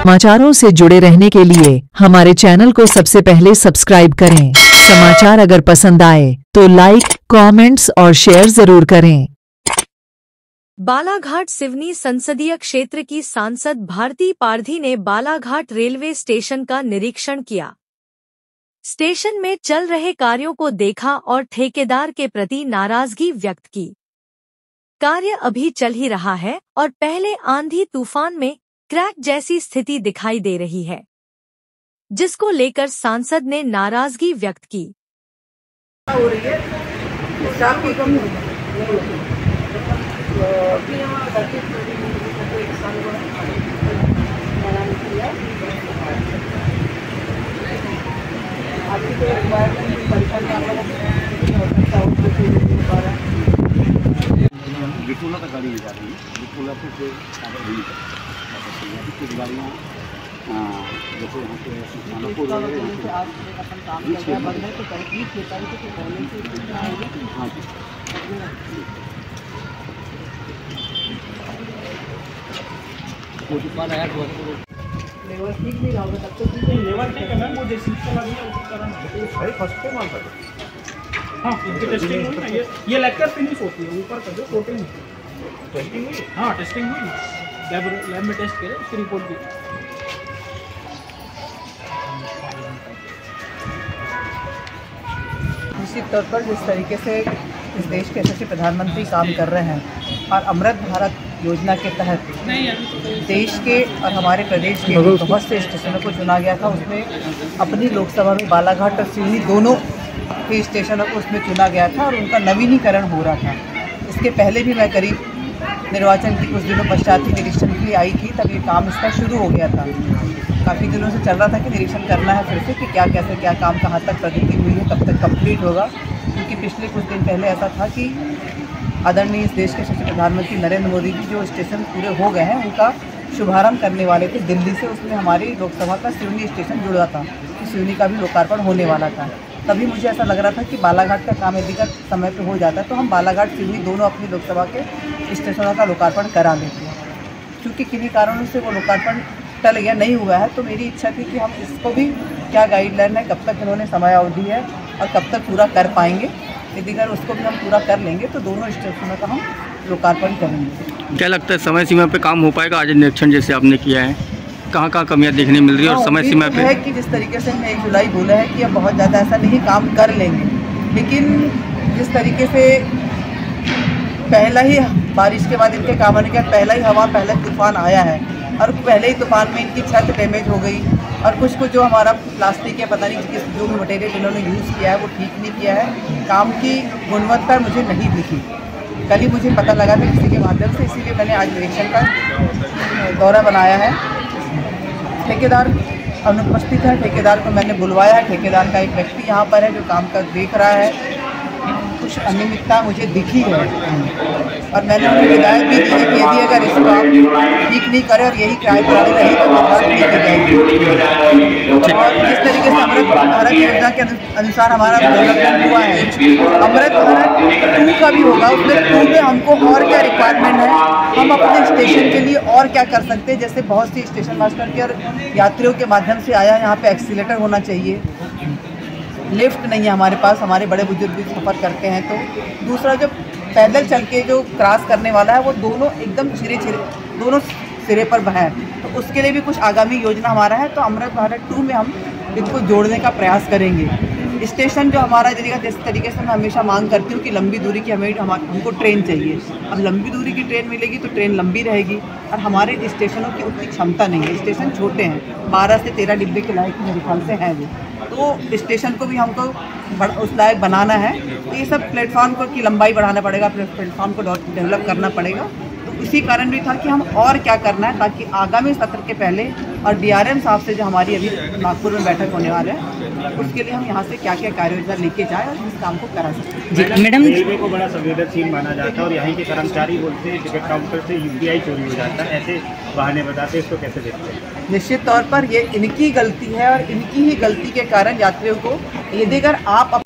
समाचारों से जुड़े रहने के लिए हमारे चैनल को सबसे पहले सब्सक्राइब करें। समाचार अगर पसंद आए तो लाइक, कमेंट्स और शेयर जरूर करें। बालाघाट सिवनी संसदीय क्षेत्र की सांसद भारती पारधी ने बालाघाट रेलवे स्टेशन का निरीक्षण किया। स्टेशन में चल रहे कार्यों को देखा और ठेकेदार के प्रति नाराजगी व्यक्त की। कार्य अभी चल ही रहा है और पहले आंधी तूफान में क्रैक जैसी स्थिति दिखाई दे रही है, जिसको लेकर सांसद ने नाराजगी व्यक्त की। विपुला तक गाड़ी जा रही है, विपुला से कुछ गाड़ियाँ जैसे यहाँ पे खानापुर हाँ जी लेवल ठीक नहीं रहा होगा तब तो ठीक है। लेवल ठीक है मैम, वो जैसे लगी है उसकी तरह भाई फर्स्ट पे मान सकते। हाँ इनकी टेस्टिंग हुई ना, ये लेक्चर फिनिश होती है ऊपर का जो कोटिंग टेस्टिंग हुई। हाँ टेस्टिंग हुई, लैब में टेस्ट करे, उसकी रिपोर्ट दी। निश्चित तौर पर जिस तरीके से इस देश के यशस्वी प्रधानमंत्री काम कर रहे हैं और अमृत भारत योजना के तहत देश के और हमारे प्रदेश के बहुत से स्टेशनों को चुना गया था, उसमें अपनी लोकसभा में बालाघाट और सिवनी दोनों के स्टेशनों को उसमें चुना गया था और उनका नवीनीकरण हो रहा था। इसके पहले भी मैं करीब निर्वाचन की कुछ दिनों पश्चात ही निरीक्षण के लिए आई थी, तब ये काम इसका शुरू हो गया था। काफ़ी दिनों से चल रहा था कि निरीक्षण करना है फिर से कि क्या कैसे क्या काम कहाँ तक प्रगति हुई है, कब तक कंप्लीट होगा। क्योंकि पिछले कुछ दिन पहले ऐसा था कि आदरणीय इस देश के यशस्वी प्रधानमंत्री नरेंद्र मोदी जी जो स्टेशन पूरे हो गए हैं उनका शुभारंभ करने वाले थे दिल्ली से, उसमें हमारी लोकसभा का सिवनी स्टेशन जुड़ा था कि सिवनी का भी लोकार्पण होने वाला था। तभी मुझे ऐसा लग रहा था कि बालाघाट का काम यदि का समय पे हो जाता है तो हम बालाघाट सिवनी दोनों अपनी लोकसभा के स्टेशनों का लोकार्पण करा लेते हैं। क्योंकि किन्हीं कारणों से वो लोकार्पण टल गया, नहीं हुआ है, तो मेरी इच्छा थी कि हम इसको भी क्या गाइडलाइन है, कब तक इन्होंने समय अवधि है और कब तक पूरा कर पाएंगे। यदि अगर उसको भी हम पूरा कर लेंगे तो दोनों स्टेशनों का हम लोकार्पण करेंगे। क्या लगता है समय सीमा पे काम हो पाएगा? आज निरीक्षण जैसे आपने किया है, कहाँ कहाँ कमियाँ देखने मिल रही है और समय सीमा पे है कि जिस तरीके से हमने 1 जुलाई बोला है कि अब बहुत ज़्यादा ऐसा नहीं काम कर लेंगे, लेकिन जिस तरीके से पहला ही बारिश के बाद इनके काम आने के बाद पहला ही हवा पहला तूफान आया है और पहले ही तूफान में इनकी छत डैमेज हो गई और कुछ जो हमारा प्लास्टिक है पता नहीं जो भी मटेरियल इन्होंने यूज़ किया है वो ठीक नहीं किया है। काम की गुणवत्ता मुझे नहीं दिखी, कल ही मुझे पता लगा था किसी के माध्यम से, इसीलिए मैंने आज निरीक्षण का दौरा बनाया है। ठेकेदार अनुपस्थित है, ठेकेदार को मैंने बुलवाया है। ठेकेदार का एक व्यक्ति यहाँ पर है जो काम कर देख रहा है। कुछ अनियमितता मुझे दिखी है और मैंने उन्हें हिदायत भी दी है कि यदि अगर इसको आप ठीक नहीं करें और यही क्राइम प्रणाली रही तो बात नहीं की जाएगी। और जिस तरीके से अमृत भारत योजना के अनुसार हमारा डेवलपमेंट हुआ है, अमृत भारत 2 का भी होगा, उसमें 2 में हमको और क्या रिक्वायरमेंट है, हम अपने स्टेशन के लिए और क्या कर सकते हैं। जैसे बहुत सी स्टेशन मास्टर के और यात्रियों के माध्यम से आया, यहाँ पे एक्सीलेटर होना चाहिए, लिफ्ट नहीं है हमारे पास, हमारे बड़े बुजुर्ग भी सफ़र करते हैं। तो दूसरा जो पैदल चल के जो क्रॉस करने वाला है वो दोनों एकदम दोनों सिरे पर है, तो उसके लिए भी कुछ आगामी योजना हमारा है। तो अमृत भारत 2 में हम इसको जोड़ने का प्रयास करेंगे। स्टेशन जो हमारा जिस तरीके से मैं हमेशा मांग करती हूँ कि लंबी दूरी की हमको ट्रेन चाहिए। अब लंबी दूरी की ट्रेन मिलेगी तो ट्रेन लंबी रहेगी और हमारे स्टेशनों की उतनी क्षमता नहीं है, स्टेशन छोटे हैं, 12 से 13 डिब्बे के लायक मेरे ख्याल से हैं वो, तो स्टेशन को भी हमको उस लायक बनाना है। तो ये सब प्लेटफॉर्म को की लंबाई बढ़ाना पड़ेगा, प्लेटफॉर्म को डेवलप करना पड़ेगा। तो इसी कारण भी था कि हम और क्या करना है ताकि आगामी सत्र के पहले और डीआरएम साहब से जो हमारी अभी नागपुर में बैठक होने वाले हैं उसके लिए हम यहाँ से क्या क्या कार्य योजना लेके जाए और इस काम को करा सकते। मैडम, रेलवे को बड़ा संवेदनशील माना जाता है और यहाँ के कर्मचारी बोलते हैं टिकट काउंटर से यूपीआई चोरी हो जाता है, ऐसे बहाने बताते हैं, इसको कैसे देखते हैं? निश्चित तौर पर ये इनकी गलती है और इनकी ही गलती के कारण यात्रियों को यदि अगर आप